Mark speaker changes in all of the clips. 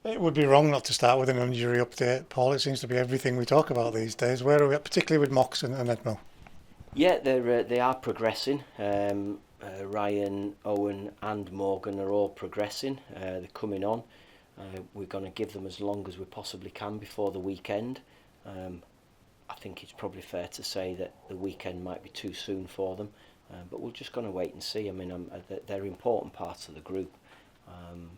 Speaker 1: It would be wrong not to start with an injury update, Paul. It seems to be everything we talk about these days. Where are we at, particularly with Mox and Edmo?
Speaker 2: Yeah, they are progressing. Ryan, Owen, and Morgan are all progressing. They're coming on. We're going to give them as long as we possibly can before the weekend. Um, I think it's probably fair to say that the weekend might be too soon for them, but we're just going to wait and see. I mean, they're important parts of the group, um,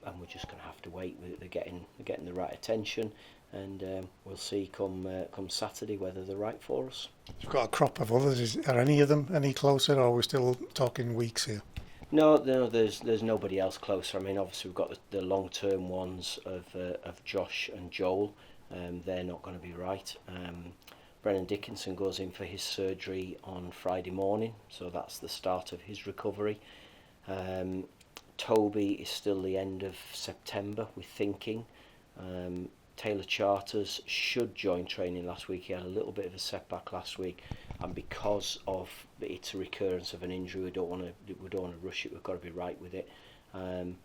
Speaker 2: and we're just going to have to wait. They're getting the right attention, and we'll see come Saturday whether they're right for us.
Speaker 1: You've got a crop of others. Are any of them any closer, or are we still talking weeks here?
Speaker 2: No, no, there's nobody else closer. I mean, obviously we've got the long term ones of Josh and Joel. They're not going to be right. Brennan Dickinson goes in for his surgery on Friday morning, so that's the start of his recovery. Um, Toby is still the end of September, we're thinking. Um, Taylor Charters should join training last week. He had a little bit of a setback last week, and because of its a recurrence of an injury, we don't want to rush it. We've got to be right with it, um,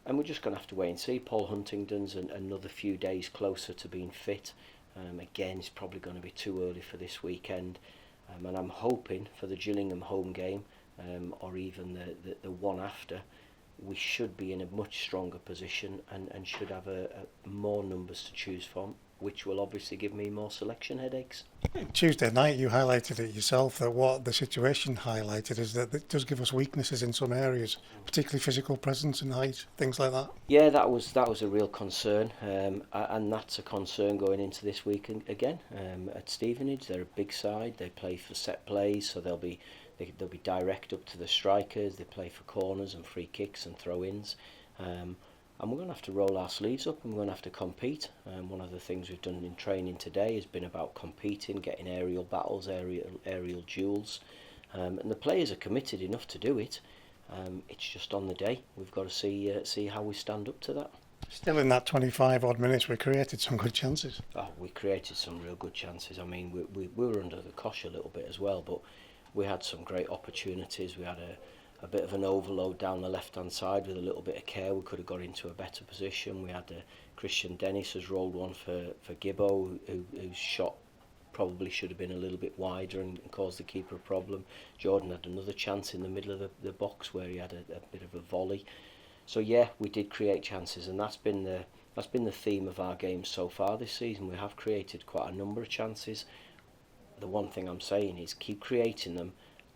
Speaker 2: and we're just going to have to wait and see. Paul Huntingdon's another few days closer to being fit. Again, it's probably going to be too early for this weekend, and I'm hoping for the Gillingham home game, or even the one after, we should be in a much stronger position and should have more numbers to choose from, which will obviously give me more selection headaches.
Speaker 1: Tuesday night, you highlighted it yourself that what the situation highlighted is that it does give us weaknesses in some areas, particularly physical presence and height, things like that.
Speaker 2: Yeah, that was a real concern, and that's a concern going into this week again. At Stevenage, they're a big side. They play for set plays, so they'll be direct up to the strikers. They play for corners and free kicks and throw-ins. And we're going to have to roll our sleeves up and we're going to have to compete. One of the things we've done in training today has been about competing, getting aerial battles, aerial duels. And the players are committed enough to do it. It's just on the day. We've got to see how we stand up to that.
Speaker 1: Still in that 25 odd minutes, we created some good chances.
Speaker 2: Oh, we created some real good chances. I mean, we were under the cosh a little bit as well, but we had some great opportunities. We had a bit of an overload down the left hand side. With a little bit of care, we could have got into a better position. We had Christian Dennis has rolled one for Gibbo, whose shot probably should have been a little bit wider and caused the keeper a problem. Jordan had another chance in the middle of the box where he had a bit of a volley. So yeah, we did create chances, and that's been the theme of our games so far this season. We have created quite a number of chances. The one thing I'm saying is keep creating them,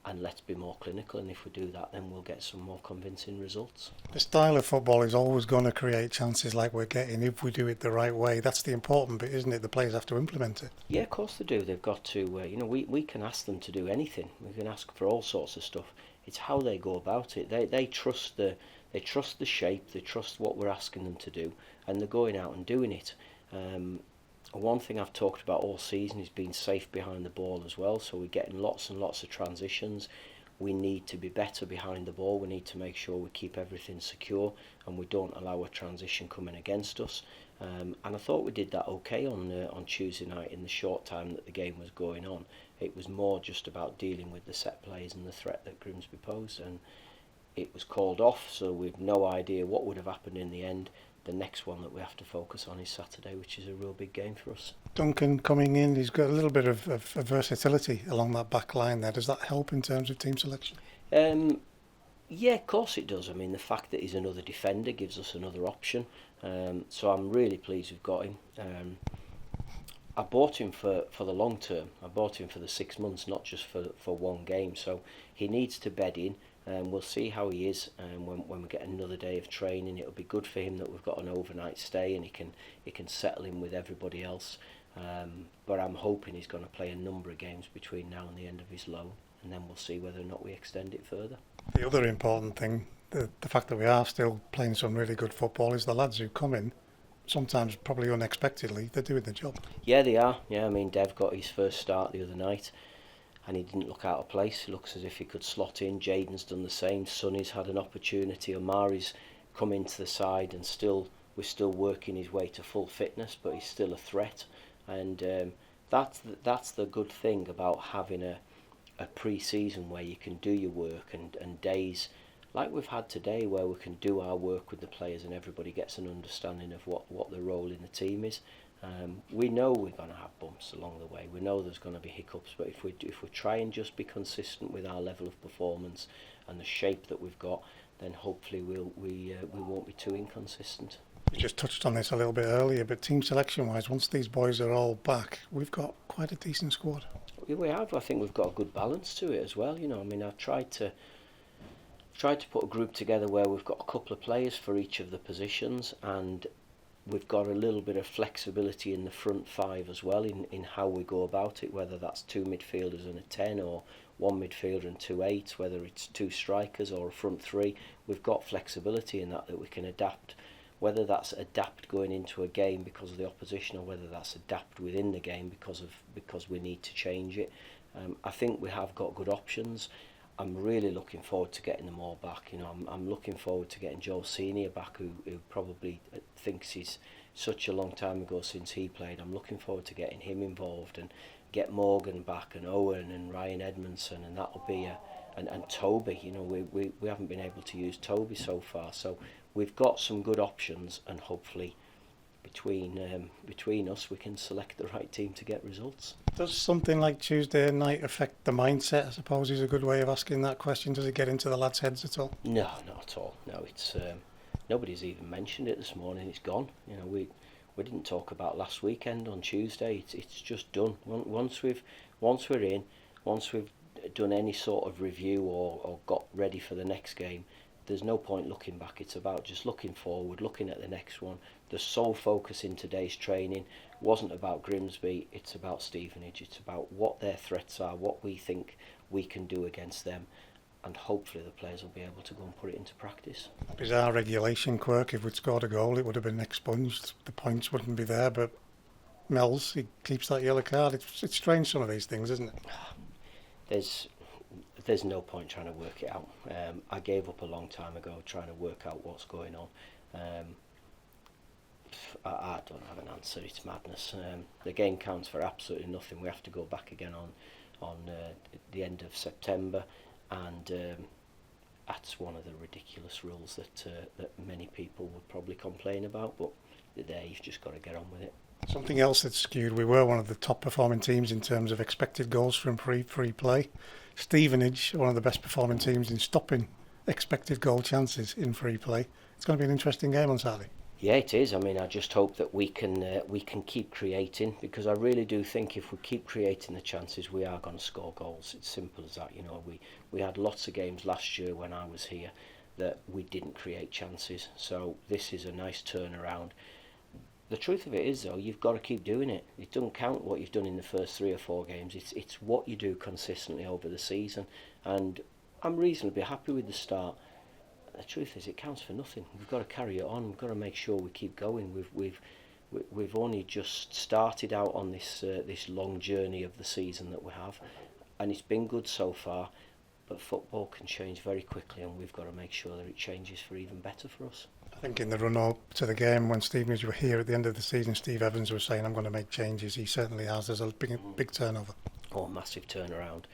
Speaker 2: and let's be more clinical, and if we do that, then we'll get some more convincing results.
Speaker 1: The style of football is always going to create chances like we're getting if we do it the right way. That's the important bit, isn't it? The players have to implement it.
Speaker 2: Yeah, of course they do. They've got to, we can ask them to do anything. We can ask for all sorts of stuff. It's how they go about it. They trust the shape, they trust what we're asking them to do, and they're going out and doing it. Um, One thing I've talked about all season is being safe behind the ball as well. So we're getting lots and lots of transitions. We need to be better behind the ball. We need to make sure we keep everything secure and we don't allow a transition coming against us. And I thought we did that okay on Tuesday night in the short time that the game was going on. It was more just about dealing with the set plays and the threat that Grimsby posed, and it was called off. So we've no idea what would have happened in the end. The next one that we have to focus on is Saturday, which is a real big game for us.
Speaker 1: Duncan coming in, he's got a little bit of versatility along that back line there. Does that help in terms of team selection?
Speaker 2: Um, yeah, of course it does. I mean, the fact that he's another defender gives us another option. So I'm really pleased we've got him. I bought him for the long term. I bought him for the 6 months, not just for one game. So he needs to bed in. We'll see how he is when we get another day of training. It'll be good for him that we've got an overnight stay and he can settle in with everybody else. But I'm hoping he's going to play a number of games between now and the end of his loan, and then we'll see whether or not we extend it further.
Speaker 1: The other important thing, the fact that we are still playing some really good football, is the lads who come in, sometimes probably unexpectedly, they're doing the job.
Speaker 2: Yeah, they are. Yeah, I mean, Dev got his first start the other night, and he didn't look out of place. He looks as if he could slot in. Jaden's done the same. Sonny's had an opportunity. Omari's come into the side, and we're still working his way to full fitness, but he's still a threat. And that's the good thing about having a pre-season where you can do your work, and days like we've had today, where we can do our work with the players and everybody gets an understanding of what the role in the team is. We know we're going to have bumps along the way. We know there's going to be hiccups, but if we try and just be consistent with our level of performance and the shape that we've got, then hopefully we won't be too inconsistent.
Speaker 1: You just touched on this a little bit earlier, but team selection-wise, once these boys are all back, we've got quite a decent squad.
Speaker 2: We have. I think we've got a good balance to it as well. You know, I mean, I've tried to put a group together where we've got a couple of players for each of the positions, and we've got a little bit of flexibility in the front five as well in how we go about it, whether that's two midfielders and a 10, or one midfielder and two 8s, whether it's two strikers or a front three. We've got flexibility in that we can adapt, whether that's adapt going into a game because of the opposition, or whether that's adapt within the game because we need to change it. I think we have got good options. I'm really looking forward to getting them all back. You know, I'm looking forward to getting Joel Senior back, who probably thinks he's such a long time ago since he played. I'm looking forward to getting him involved, and get Morgan back, and Owen and Ryan Edmondson, and that'll be and Toby. You know, we haven't been able to use Toby so far, so we've got some good options, and hopefully between us we can select the right team to get results.
Speaker 1: Does something like Tuesday night affect the mindset, I suppose, is a good way of asking that question? Does it get into the lads' heads at all?
Speaker 2: No, not at all. No, it's nobody's even mentioned it this morning. It's gone. You know, we didn't talk about last weekend on Tuesday. It's just done. Once we're in, once we've done any sort of review or got ready for the next game, there's no point looking back. It's about just looking forward, looking at the next one. The sole focus in today's training wasn't about Grimsby, it's about Stevenage. It's about what their threats are, what we think we can do against them, and hopefully the players will be able to go and put it into practice.
Speaker 1: Bizarre regulation quirk, if we'd scored a goal it would have been expunged, the points wouldn't be there, but Mel's, he keeps that yellow card. It's strange, some of these things, isn't it?
Speaker 2: There's no point trying to work it out. I gave up a long time ago trying to work out what's going on. I don't have an answer. It's madness. The game counts for absolutely nothing. We have to go back again on the end of September, and that's one of the ridiculous rules that many people would probably complain about. But there, you've just got to get on with it.
Speaker 1: Something else that's skewed, we were one of the top performing teams in terms of expected goals from free play. Stevenage, one of the best performing teams in stopping expected goal chances in free play. It's going to be an interesting game on Saturday.
Speaker 2: Yeah, it is. I mean, I just hope that we can keep creating, because I really do think if we keep creating the chances, we are going to score goals. It's simple as that. You know, we had lots of games last year when I was here that we didn't create chances. So this is a nice turnaround. The truth of it is, though, you've got to keep doing it. It doesn't count what you've done in the first 3 or 4 games. It's what you do consistently over the season. And I'm reasonably happy with the start. The truth is, it counts for nothing. We've got to carry it on. We've got to make sure we keep going. We've only just started out on this long journey of the season that we have, and it's been good so far. But football can change very quickly, and we've got to make sure that it changes for even better for us.
Speaker 1: I think in the run-up to the game, when Stevenage were here at the end of the season, Steve Evans was saying, I'm going to make changes. He certainly has. There's a big turnover.
Speaker 2: Oh, massive turnaround.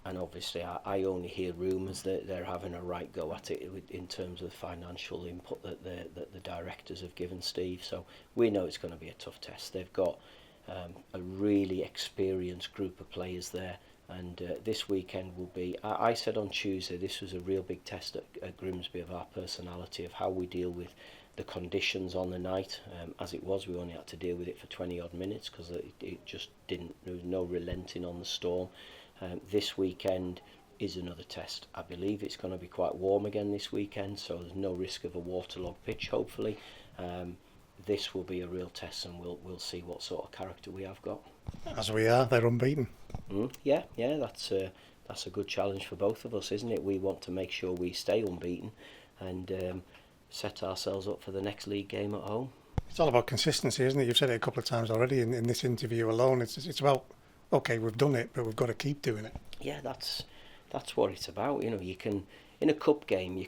Speaker 2: And obviously I only hear rumours that they're having a right go at it in terms of the financial input that the directors have given Steve. So we know it's going to be a tough test. They've got a really experienced group of players there. And this weekend will be, I said on Tuesday, this was a real big test at Grimsby of our personality, of how we deal with the conditions on the night. As it was, we only had to deal with it for 20 odd minutes because it just didn't, there was no relenting on the storm. This weekend is another test. I believe it's going to be quite warm again this weekend, so there's no risk of a waterlogged pitch, hopefully. This will be a real test, and we'll see what sort of character we have got.
Speaker 1: As we are, they're unbeaten.
Speaker 2: Yeah, that's a good challenge for both of us, isn't it? We want to make sure we stay unbeaten and set ourselves up for the next league game at home.
Speaker 1: It's all about consistency, isn't it? You've said it a couple of times already in this interview alone. It's about, okay, we've done it, but we've got to keep doing it.
Speaker 2: Yeah, that's what it's about. You know, you can, in a cup game, you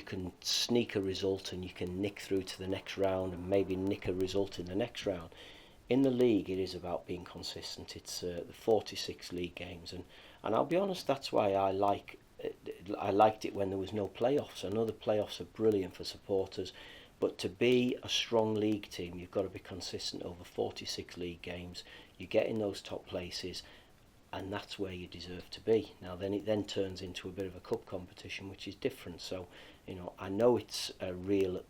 Speaker 2: can sneak a result and you can nick through to the next round and maybe nick a result in the next round. In the league, it is about being consistent. It's the 46 league games, and I'll be honest, that's why I like I liked it when there was no playoffs. I know the playoffs are brilliant for supporters, but to be a strong league team, you've got to be consistent over 46 league games. You get in those top places, and that's where you deserve to be. Now then it then turns into a bit of a cup competition, which is different. So, you know, I know it's a real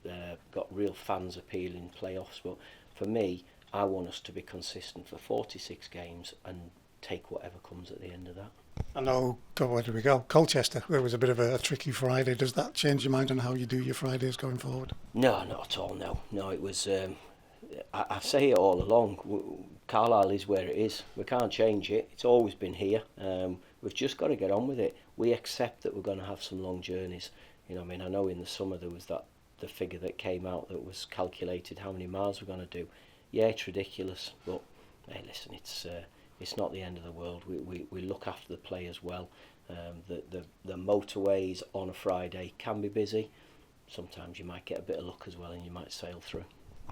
Speaker 2: got real fans appeal in playoffs, but for me, I want us to be consistent for 46 games and take whatever comes at the end of that.
Speaker 1: I know, God, where do we go? Colchester, there was a bit of a tricky Friday. Does that change your mind on how you do your Fridays going forward?
Speaker 2: No, not at all. No, no. It was. I say it all along. Carlisle is where it is. We can't change it. It's always been here. We've just got to get on with it. We accept that we're going to have some long journeys. You know, I mean, I know in the summer there was the figure that came out that was calculated how many miles we're going to do. Yeah, it's ridiculous, but hey, listen, it's not the end of the world. We look after the players well. The motorways on a Friday can be busy. Sometimes you might get a bit of luck as well, and you might sail through.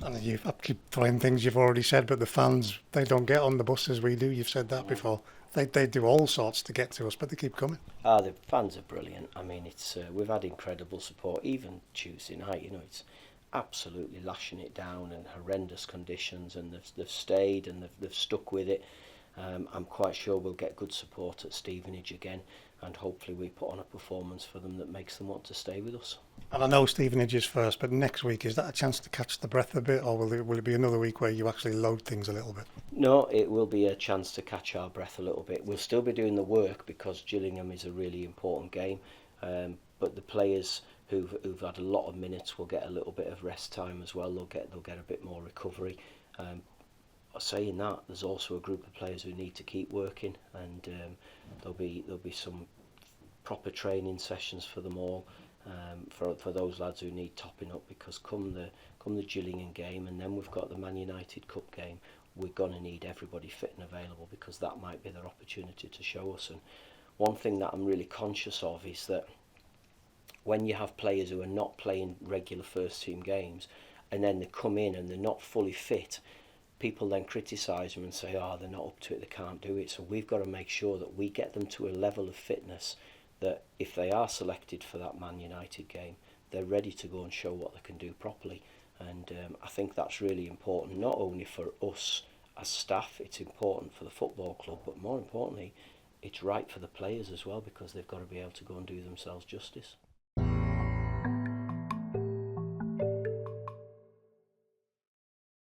Speaker 1: And I keep throwing things you've already said, but the fans, they don't get on the bus as we do. You've said that before. They do all sorts to get to us, but they keep coming.
Speaker 2: The fans are brilliant. I mean, it's we've had incredible support. Even Tuesday night, you know, it's absolutely lashing it down and horrendous conditions, and they've stayed and they've stuck with it. I'm quite sure we'll get good support at Stevenage again, and hopefully we put on a performance for them that makes them want to stay with us.
Speaker 1: And I know Stevenage is first, but next week, is that a chance to catch the breath a bit, or will it be another week where you actually load things a little bit?
Speaker 2: No, it will be a chance to catch our breath a little bit. We'll still be doing the work because Gillingham is a really important game, but the players who've had a lot of minutes will get a little bit of rest time as well. They'll get a bit more recovery. Saying that, there's also a group of players who need to keep working, and there'll be some proper training sessions for them all, for those lads who need topping up, because come the Gillingham game, and then we've got the Man United Cup game, we're going to need everybody fit and available, because that might be their opportunity to show us. And one thing that I'm really conscious of is that when you have players who are not playing regular first team games, and then they come in and they're not fully fit, people then criticise them and say, oh, they're not up to it, they can't do it. So we've got to make sure that we get them to a level of fitness that if they are selected for that Man United game, they're ready to go and show what they can do properly. And I think that's really important, not only for us as staff, it's important for the football club, but more importantly, it's right for the players as well, because they've got to be able to go and do themselves justice.